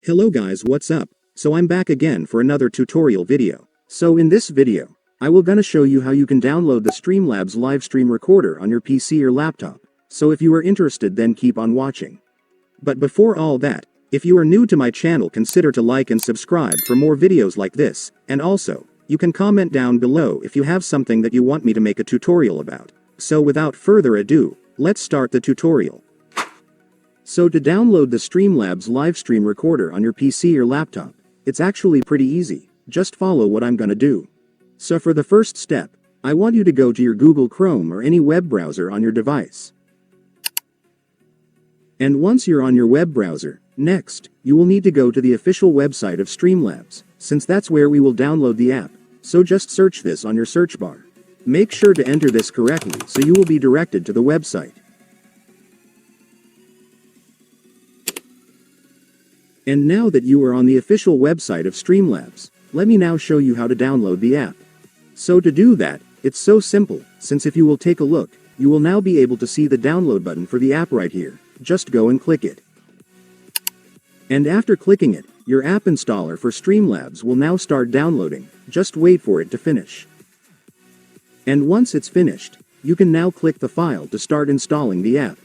Hello guys, what's up? So I'm back again for another tutorial video. So in this video, I will gonna show you how you can download the Streamlabs live stream recorder on your PC or laptop. So if you are interested, then keep on watching. But before all that, if you are new to my channel, consider to like and subscribe for more videos like this, and also, you can comment down below if you have something that you want me to make a tutorial about. So without further ado, let's start the tutorial. So to download the Streamlabs livestream recorder on your PC or laptop, it's actually pretty easy. Just follow what I'm gonna do. So for the first step, I want you to go to your Google Chrome or any web browser on your device. And once you're on your web browser, next, you will need to go to the official website of Streamlabs, since that's where we will download the app. So just search this on your search bar. Make sure to enter this correctly so you will be directed to the website. And now that you are on the official website of Streamlabs, let me now show you how to download the app. So to do that, it's so simple, since if you will take a look, you will now be able to see the download button for the app right here. Just go and click it. And after clicking it, your app installer for Streamlabs will now start downloading. Just wait for it to finish. And once it's finished, you can now click the file to start installing the app.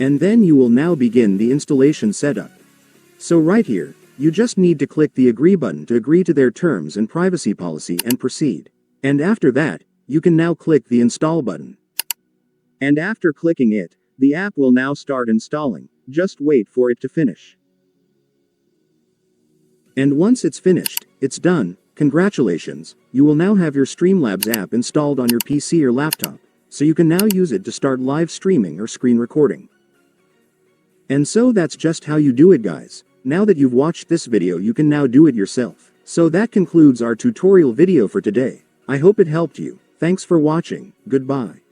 And then you will now begin the installation setup. So right here, you just need to click the agree button to agree to their terms and privacy policy and proceed. And after that, you can now click the install button. And after clicking it, the app will now start installing. Just wait for it to finish. And once it's finished, it's done. Congratulations, you will now have your Streamlabs app installed on your PC or laptop, so you can now use it to start live streaming or screen recording. And so that's just how you do it, guys. Now that you've watched this video, you can now do it yourself. So that concludes our tutorial video for today. I hope it helped you. Thanks for watching. Goodbye.